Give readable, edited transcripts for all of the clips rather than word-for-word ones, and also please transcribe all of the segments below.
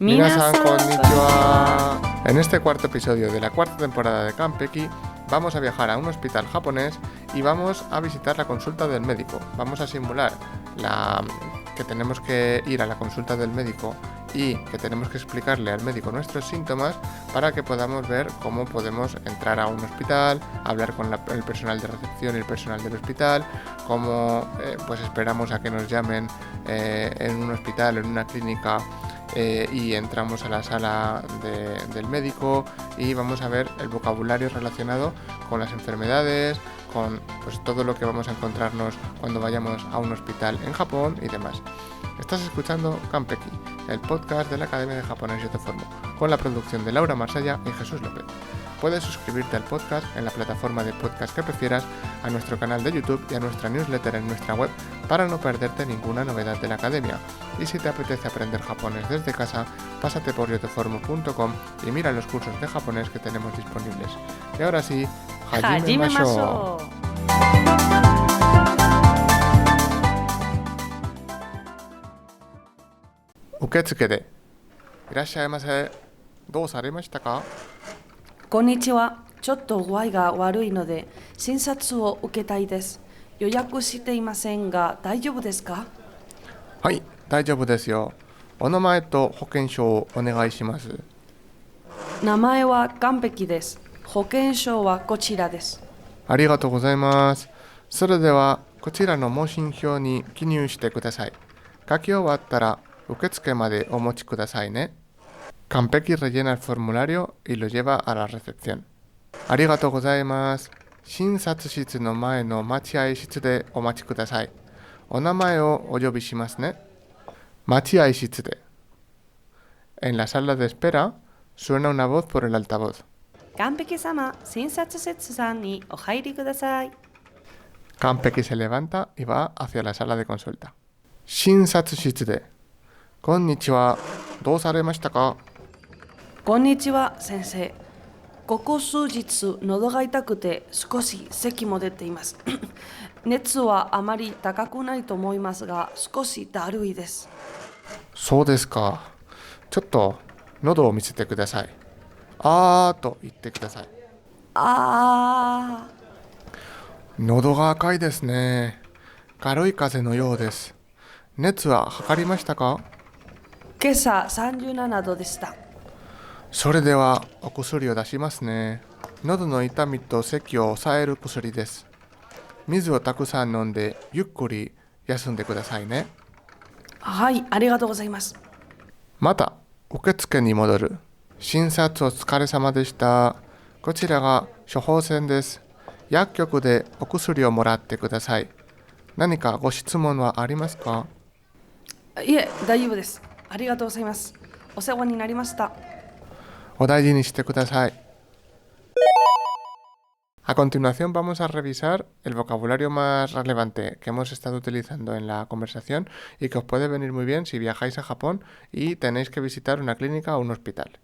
Minasan konnichiwa. En este cuarto episodio de la cuarta temporada de Kanpeki vamos a viajar a un hospital japonés y vamos a visitar la consulta del médico. Vamos a simular que tenemos que ir a la consulta del médico y que tenemos que explicarle al médico nuestros síntomas para que podamos ver cómo podemos entrar a un hospital, hablar con el personal de recepción y el personal del hospital, cómo pues esperamos a que nos llamen en un hospital, en una clínica, y entramos a la sala del médico y vamos a ver el vocabulario relacionado con las enfermedades, con pues, todo lo que vamos a encontrarnos cuando vayamos a un hospital en Japón y demás. Estás escuchando Kanpeki, el podcast de la Academia de Japonés Yo Te Formo, con la producción de Laura Marsalla y Jesús López. Puedes suscribirte al podcast en la plataforma de podcast que prefieras, a nuestro canal de YouTube y a nuestra newsletter en nuestra web para no perderte ninguna novedad de la Academia. Y si te apetece aprender japonés desde casa, pásate por yoteformo.com y mira los cursos de japonés que tenemos disponibles. Y ahora sí, Hajime Masho. Uketsuke de irashaimase. ¿Dou saremashita ka? こんにちは。ちょっと具合が悪いので診察を受けたいです。予約していませんが大丈夫ですか？はい、大丈夫ですよ。お名前と保険証をお願いします。名前は完璧です。保険証はこちらです。ありがとうございます。それではこちらの問診票に記入してください。書き終わったら受付までお持ちくださいね。Kanpeki rellena el formulario y lo lleva a la recepción. Arigatou gozaimasu. Shinsatsu-shitsu no mae no machiai shitsu de omachi kudasai. Onamae o oyobi shimasu ne. Machiai shitsu de. En la sala de espera suena una voz por el altavoz. Kanpeki-sama, shinsatsu-setsu-san ni o hairi kudasai. Kanpeki se levanta y va hacia la sala de consulta. Shinsatsu-shitsu de. Konnichiwa. ¿Dou saremashita ka? こんにちは、先生。ここ数日喉が痛くて少し咳も出ています。熱はあまり高くないと思いますが少しだるいです。そうですか。ちょっと喉を見せてください。あーと言ってください。あー。喉が赤いですね。軽い風邪のようです。熱は測りましたか？今朝37度でした。それではお薬を出しますね。喉の痛みと咳を抑える薬です。水をたくさん飲んでゆっくり休んでくださいね。はい、ありがとうございます。また受付に戻る。診察お疲れ様でした。こちらが処方箋です。薬局でお薬をもらってください。何かご質問はありますか？いえ、大丈夫です。ありがとうございます。お世話になりました。お大事にしてください。A continuación vamos a revisar el vocabulario más relevante que hemos estado utilizando en la conversación y que os puede venir muy bien si viajáis a Japón y tenéis que visitar una clínica o un hospital.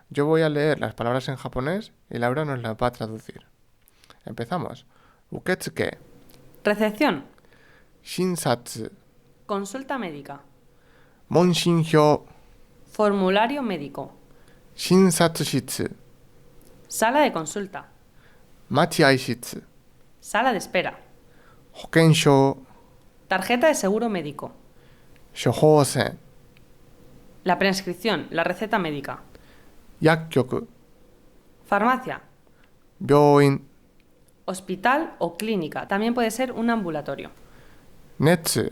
Yo voy a leer las palabras en japonés y Laura nos las va a traducir. Empezamos. Uketsuke. Recepción. Shinsatsu. Consulta médica. Monshinhyou. Formulario médico. Shinsatsu-shitsu. Sala de consulta. Machiai-shitsu. Sala de espera. Hokenshou. Tarjeta de seguro médico. Shohousen. La prescripción, la receta médica. Yakkyoku. Farmacia. Byouin. Hospital o clínica. También puede ser un ambulatorio. Netsu.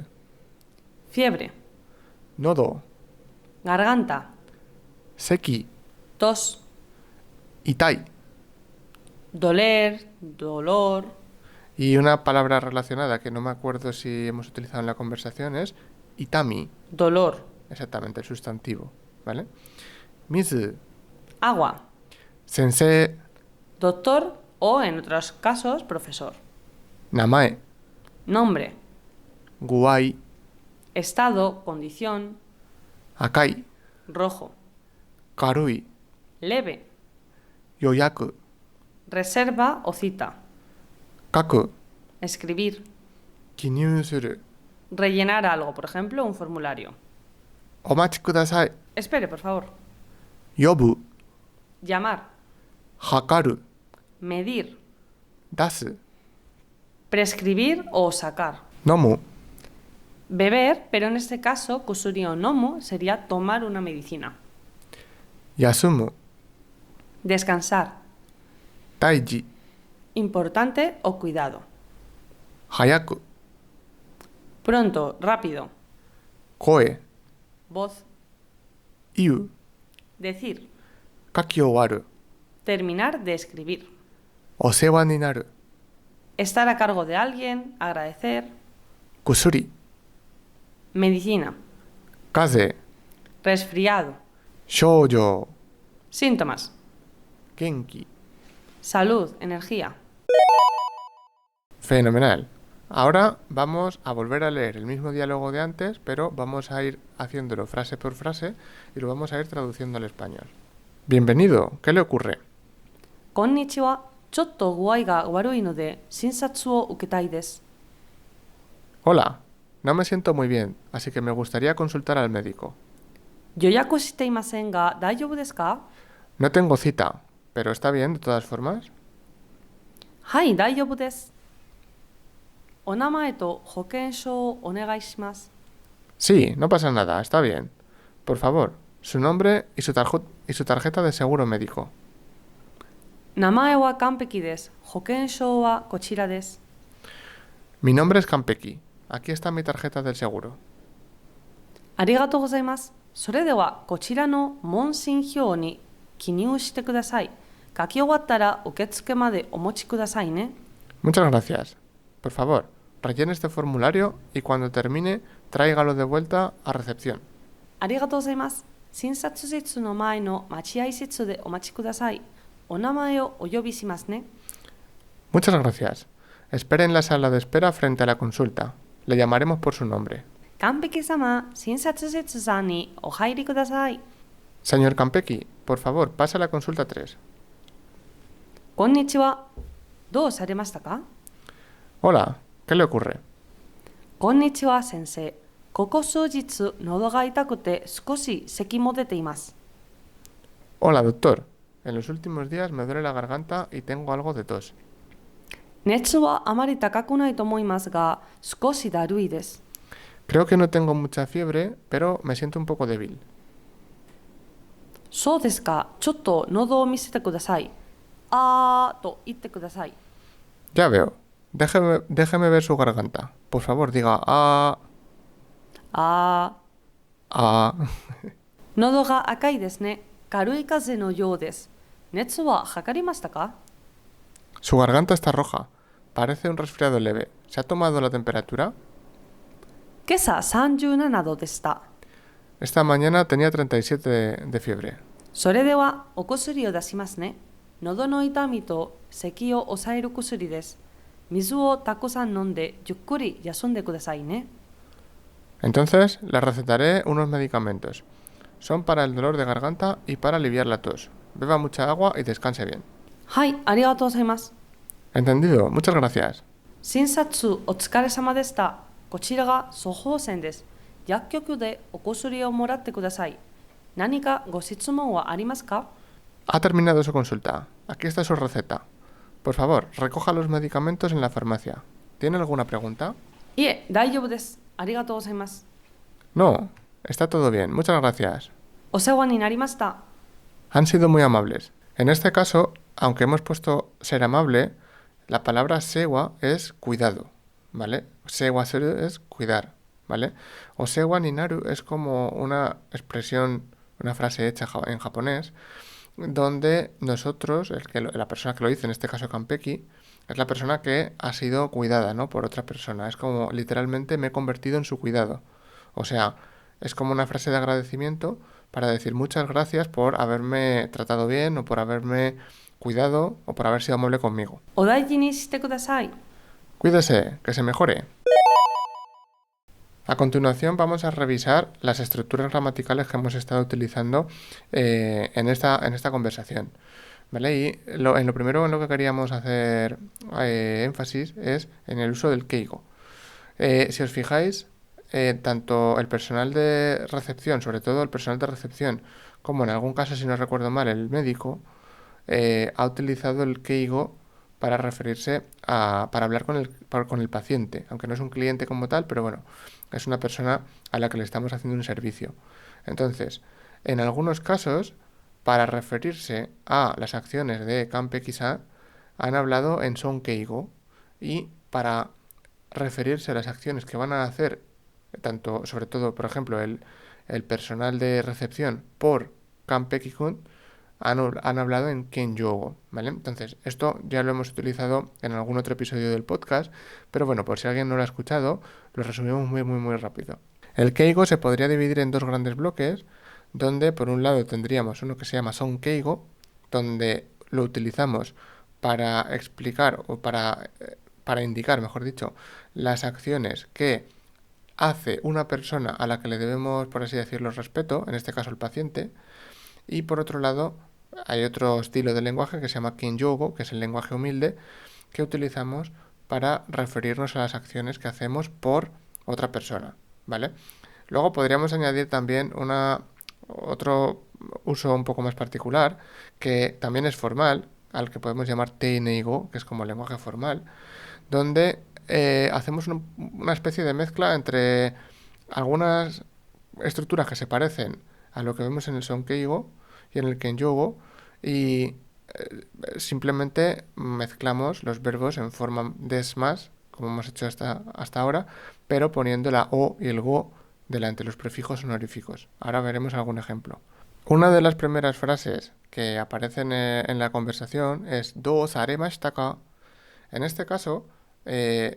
Fiebre. Nodo. Garganta. Seki. Tos. Itai. Doler. Dolor. Y una palabra relacionada que no me acuerdo si hemos utilizado en la conversación es itami. Dolor. Exactamente, el sustantivo, ¿vale? Mizu. Agua. Sensei. Doctor o, en otros casos, profesor. Namae. Nombre. Guai. Estado, condición. Akai. Rojo. Karui. Leve. Yoyaku. Reserva o cita. Kaku. Escribir. Kinyuu suru. Rellenar algo, por ejemplo, un formulario. Omachi kudasai. Espere, por favor. 呼ぶ Llamar, 測る medir, 出す prescribir o sacar. 飲む Beber, pero en este caso, kusuri o nomu sería tomar una medicina. 休む Descansar, 大事 importante o cuidado. 早く Pronto, rápido. 声 Voz, 言う decir. 書き終わる Terminar de escribir. お世話になる Estar a cargo de alguien, agradecer. 薬 Medicina, 風邪 resfriado. 症状 Síntomas, 元気 salud, energía. Fenomenal. Ahora vamos a volver a leer el mismo diálogo de antes, pero vamos a ir haciéndolo frase por frase y lo vamos a ir traduciendo al español. Bienvenido, ¿qué le ocurre? こんにちは。ちょっと具合が悪いので診察を受けたいです。 Hola, no me siento muy bien, así que me gustaría consultar al médico. 予約していませんが大丈夫ですか？ No tengo cita, pero ¿está bien de todas formas? はい、大丈夫です。お名前と保険証をお願いします。 Sí, no pasa nada, está bien. Por favor, su nombre y su tarjeta de seguro médico. 名前は完璧です。保険証はこちらです。 Mi nombre es Campeki. Aquí está mi tarjeta del seguro. ありがとうございます。それではこちらの問診票に記入してください。書き終わったら受付までお持ちくださいね。 Muchas gracias. Por favor, rellene este formulario y cuando termine, tráigalo de vuelta a recepción. ありがとうございます。診察室の前の待合室でお待ちください。お名前をお呼びしますね。 Muchas gracias. Espere en la sala de espera frente a la consulta. Le llamaremos por su nombre. 完璧様、診察室さんにお入りください。 Señor Campeki, por favor, pase a la consulta 3. こんにちは。どうされましたか？ Hola, ¿qué le ocurre? こんにちは、先生。ここ数日、喉が痛くて少し咳も出ています。 Hola, doctor. En los últimos días me duele la garganta y tengo algo de tos. 熱はあまり高くないと思いますが、少しだるいです。 Creo que no tengo mucha fiebre, pero me siento un poco débil. そうですか。ちょっと喉を見せてください。あーと言ってください。 Ya veo. Déjeme ver su garganta. Por favor, diga ah, あ ah. ー。喉が赤いですね。軽い風邪のようです。熱は測りましたか？ Su garganta está roja. Parece un resfriado leve. ¿Se ha tomado la temperatura? 今朝37度でした。 Esta mañana tenía 37 de fiebre. それではお薬を出しますね。喉の痛みと咳を抑える薬です。水をたくさん飲んでゆっくり休んでくださいね。 Entonces, le recetaré unos medicamentos. Son para el dolor de garganta y para aliviar la tos. Beba mucha agua y descanse bien. はい、ありがとうございます。 Entendido. Muchas gracias. 診察お疲れ様でした。こちらが処方箋です。薬局でお薬をもらってください。何かご質問はありますか？ Ha terminado su consulta. Aquí está su receta. Por favor, recoja los medicamentos en la farmacia. ¿Tiene alguna pregunta? いえ、大丈夫です。ありがとうございます。 No, está todo bien. Muchas gracias. お世話になりました。 Han sido muy amables. En este caso, aunque hemos puesto ser amable, la palabra sewa es cuidado, ¿vale? Sewa seru es cuidar, ¿vale? O sewa ni naru es como una expresión, una frase hecha en japonés, donde nosotros, la persona que lo dice, en este caso Campeki, es la persona que ha sido cuidada, ¿no? Por otra persona. Es como literalmente me he convertido en su cuidado. O sea, es como una frase de agradecimiento para decir muchas gracias por haberme tratado bien o por haberme cuidado o por haber sido amable conmigo. お大事にしてください。 Cuídese, que se mejore. A continuación vamos a revisar las estructuras gramaticales que hemos estado utilizando en esta conversación. ¿Vale? Y en lo primero en lo que queríamos hacer énfasis es en el uso del keigo. Si os fijáis, tanto el personal de recepción, sobre todo el personal de recepción, como en algún caso, si no recuerdo mal, el médico, ha utilizado el keigo para referirse para hablar con el paciente, aunque no es un cliente como tal, pero bueno, es una persona a la que le estamos haciendo un servicio. Entonces, en algunos casos, para referirse a las acciones de Kanpeki-sa, han hablado en son keigo, y para referirse a las acciones que van a hacer, tanto, sobre todo, por ejemplo, el personal de recepción por Kanpeki-kun, han hablado en Kenyogo, ¿vale? Entonces, esto ya lo hemos utilizado en algún otro episodio del podcast, pero bueno, por si alguien no lo ha escuchado, lo resumimos muy rápido. El Keigo se podría dividir en dos grandes bloques, donde por un lado tendríamos uno que se llama Son Keigo, donde lo utilizamos para explicar o para indicar, mejor dicho, las acciones que hace una persona a la que le debemos, por así decirlo, respeto, en este caso el paciente. Y por otro lado, hay otro estilo de lenguaje que se llama Kenyogo, que es el lenguaje humilde, que utilizamos para referirnos a las acciones que hacemos por otra persona, ¿vale? Luego podríamos añadir también otro uso un poco más particular, que también es formal, al que podemos llamar Teineigo, que es como lenguaje formal, donde hacemos una especie de mezcla entre algunas estructuras que se parecen a lo que vemos en el Sonkeigo y en el Kenyogo, y simplemente mezclamos los verbos en forma de más, como hemos hecho hasta ahora, pero poniendo la o y el go delante, los prefijos honoríficos. Ahora veremos algún ejemplo. Una de las primeras frases que aparecen en la conversación es do saremashita ka. En este caso,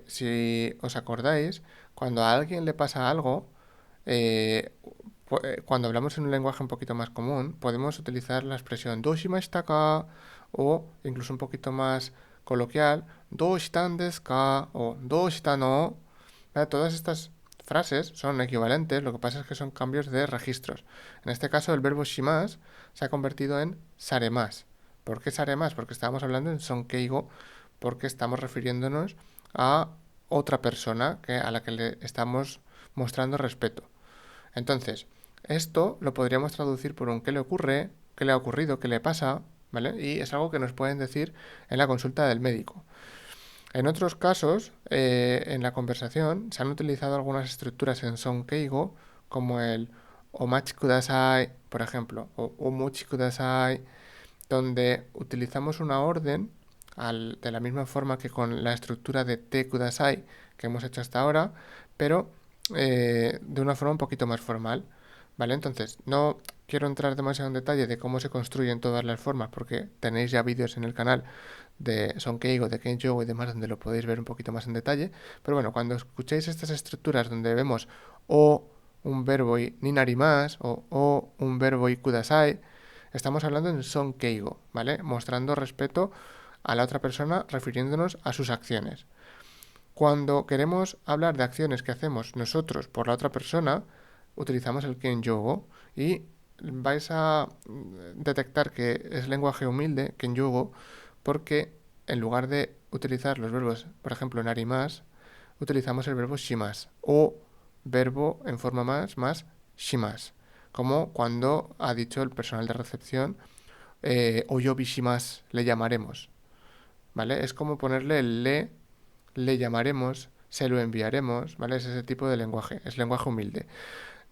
si os acordáis, cuando a alguien le pasa algo, cuando hablamos en un lenguaje un poquito más común, podemos utilizar la expresión do shimashita ka, o incluso un poquito más coloquial, do shitan desu ka o do shita no. Todas estas frases son equivalentes, lo que pasa es que son cambios de registros. En este caso, el verbo shimas se ha convertido en saremas. ¿Por qué saremas? Porque estábamos hablando en sonkeigo, porque estamos refiriéndonos a otra persona a la que le estamos mostrando respeto. Entonces, esto lo podríamos traducir por un qué le ocurre, qué le ha ocurrido, qué le pasa, ¿vale? Y es algo que nos pueden decir en la consulta del médico. En otros casos, en la conversación, se han utilizado algunas estructuras en Sonkeigo, como el omachi kudasai, por ejemplo, o omochi kudasai, donde utilizamos una orden de la misma forma que con la estructura de te kudasai que hemos hecho hasta ahora, pero de una forma un poquito más formal, ¿vale? Entonces, no quiero entrar demasiado en detalle de cómo se construyen todas las formas, porque tenéis ya vídeos en el canal de Sonkeigo, de Kenyogo y demás, donde lo podéis ver un poquito más en detalle. Pero bueno, cuando escuchéis estas estructuras donde vemos o un verbo y ninari más, o un verbo y kudasai, estamos hablando en Sonkeigo, ¿vale? Mostrando respeto a la otra persona, refiriéndonos a sus acciones. Cuando queremos hablar de acciones que hacemos nosotros por la otra persona, utilizamos el Kenyogo, y vais a detectar que es lenguaje humilde, Kenyogo, porque en lugar de utilizar los verbos, por ejemplo, nari más, utilizamos el verbo shimas, o verbo en forma más shimas, como cuando ha dicho el personal de recepción, oyobi shimas, le llamaremos, ¿vale? Es como ponerle el le llamaremos, se lo enviaremos, ¿vale? Es ese tipo de lenguaje, es lenguaje humilde.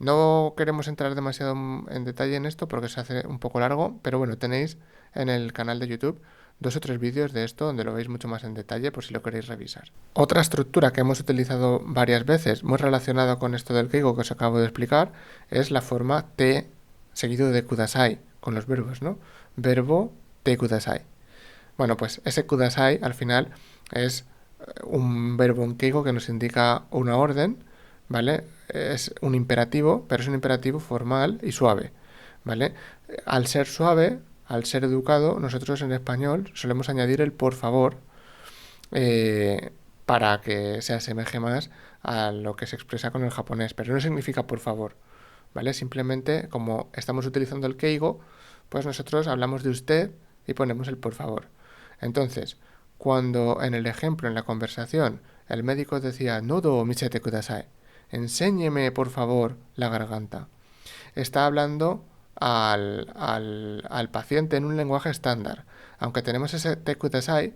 No queremos entrar demasiado en detalle en esto porque se hace un poco largo, pero bueno, tenéis en el canal de YouTube 2 o 3 vídeos de esto donde lo veis mucho más en detalle por si lo queréis revisar. Otra estructura que hemos utilizado varias veces, muy relacionada con esto del keigo que os acabo de explicar, es la forma te seguido de kudasai, con los verbos, ¿no? Verbo te kudasai. Bueno, pues ese kudasai al final es un verbo en keigo que nos indica una orden, ¿vale? Es un imperativo, pero es un imperativo formal y suave, ¿vale? Al ser suave, al ser educado, nosotros en español solemos añadir el por favor, para que se asemeje más a lo que se expresa con el japonés, pero no significa por favor, ¿vale? Simplemente, como estamos utilizando el keigo, pues nosotros hablamos de usted y ponemos el por favor. Entonces, cuando en el ejemplo, en la conversación, el médico decía nodo misete kudasai, enséñeme por favor la garganta. Está hablando al paciente en un lenguaje estándar. Aunque tenemos ese te kudasai,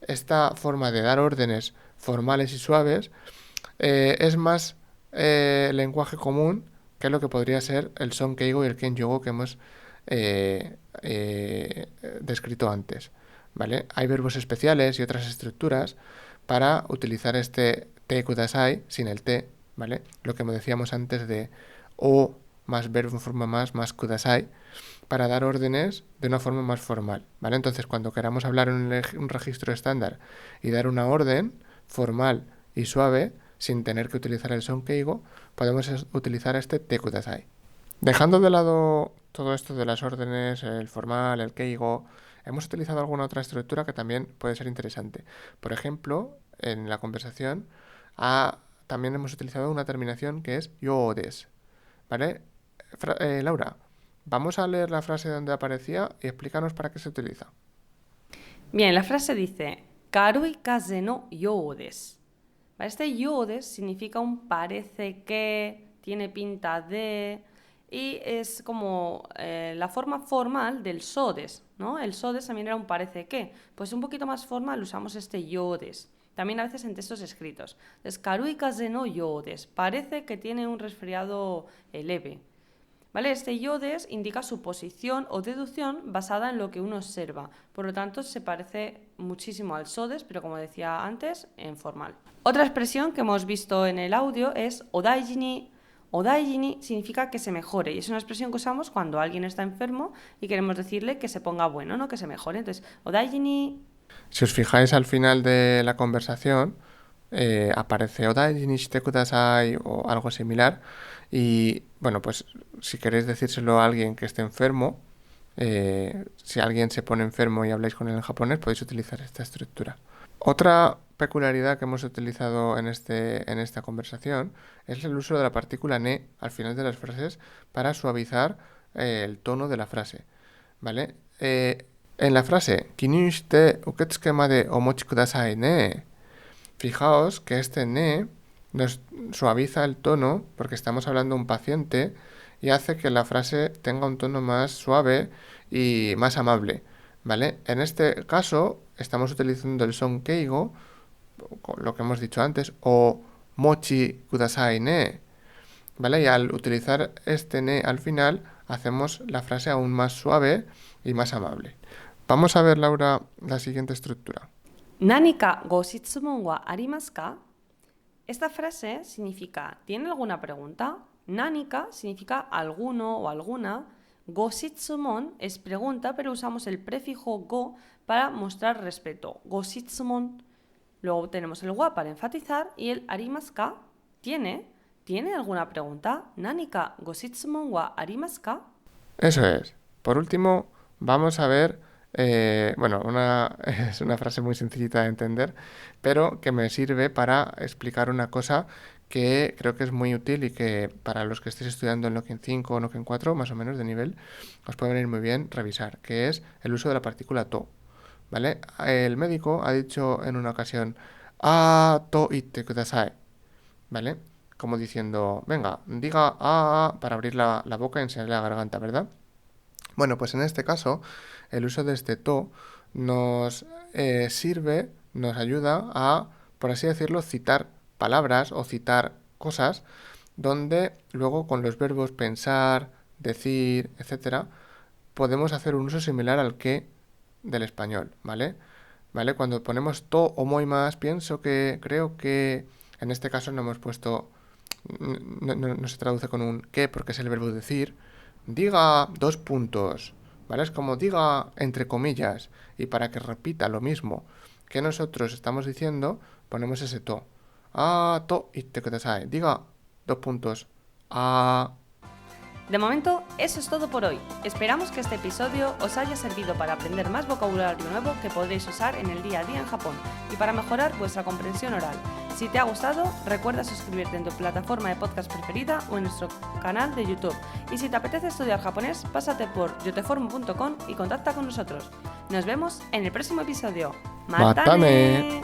esta forma de dar órdenes formales y suaves es más lenguaje común que lo que podría ser el son keigo y el kenjugo que hemos descrito antes, ¿vale? Hay verbos especiales y otras estructuras para utilizar este te kudasai sin el te, ¿vale? Lo que decíamos antes de o más verbo en forma más kudasai, para dar órdenes de una forma más formal, ¿vale? Entonces, cuando queramos hablar en un registro estándar y dar una orden formal y suave, sin tener que utilizar el son keigo, podemos utilizar este te kudasai. Dejando de lado todo esto de las órdenes, el formal, el keigo, hemos utilizado alguna otra estructura que también puede ser interesante. Por ejemplo, en la conversación también hemos utilizado una terminación que es yo des, ¿vale? Laura, vamos a leer la frase donde aparecía y explícanos para qué se utiliza. Bien, la frase dice, karui kaze no you desu. Este you desu significa un parece que, tiene pinta de, y es como la forma formal del so desu, ¿no? El so desu también era un parece que. Pues un poquito más formal usamos este you desu. También a veces en textos escritos. Entonces, karui kaze no you desu. Parece que tiene un resfriado leve. ¿Vale? Este yo des indica suposición o deducción basada en lo que uno observa. Por lo tanto, se parece muchísimo al sodes, pero como decía antes, en formal. Otra expresión que hemos visto en el audio es odaiji ni. Odaiji ni significa que se mejore, y es una expresión que usamos cuando alguien está enfermo y queremos decirle que se ponga bueno, ¿no? Que se mejore. Entonces, odaiji ni. Si os fijáis al final de la conversación, aparece odaiji ni shite kudasai o algo similar. Y bueno, pues si queréis decírselo a alguien que esté enfermo, si alguien se pone enfermo y habláis con él en japonés, podéis utilizar esta estructura. Otra peculiaridad que hemos utilizado en esta conversación es el uso de la partícula ne al final de las frases para suavizar el tono de la frase, ¿vale? En la frase "Kinyu shite uketsuke made omochi kudasai ne", fijaos que este ne nos suaviza el tono porque estamos hablando de un paciente y hace que la frase tenga un tono más suave y más amable, ¿vale? En este caso estamos utilizando el son keigo, lo que hemos dicho antes, o mochi kudasai ne, ¿vale? Y al utilizar este ne al final hacemos la frase aún más suave y más amable. Vamos a ver, Laura, la siguiente estructura. Nanika go shitsumon wa arimasu ka? Esta frase significa, ¿tiene alguna pregunta? Nanika significa alguno o alguna. Go shitsumon es pregunta, pero usamos el prefijo go para mostrar respeto. Go shitsumon. Luego tenemos el wa para enfatizar y el arimasu ka, ¿tiene alguna pregunta? Nanika go shitsumon wa arimasu ka? Eso es. Por último, vamos a ver, es una frase muy sencillita de entender, pero que me sirve para explicar una cosa que creo que es muy útil y que para los que estéis estudiando en Noken 5 o Noken 4, más o menos de nivel, os puede venir muy bien revisar, que es el uso de la partícula to, ¿vale? El médico ha dicho en una ocasión, to itte kudasai, ¿vale? Como diciendo, venga, diga para abrir la boca y enseñar la garganta, ¿verdad? Bueno, pues en este caso, el uso de este to nos sirve, nos ayuda a, por así decirlo, citar palabras o citar cosas donde luego con los verbos pensar, decir, etcétera, podemos hacer un uso similar al que del español, ¿vale? ¿Vale? Cuando ponemos to o muy más, pienso que, creo que, en este caso no hemos puesto, no se traduce con un que porque es el verbo decir. Diga dos puntos, ¿vale? Es como diga entre comillas, y para que repita lo mismo que nosotros estamos diciendo, ponemos ese to. To itte kudasai. Diga dos puntos. De momento, eso es todo por hoy. Esperamos que este episodio os haya servido para aprender más vocabulario nuevo que podréis usar en el día a día en Japón y para mejorar vuestra comprensión oral. Si te ha gustado, recuerda suscribirte en tu plataforma de podcast preferida o en nuestro canal de YouTube. Y si te apetece estudiar japonés, pásate por yoteformo.com y contacta con nosotros. Nos vemos en el próximo episodio. ¡Matane!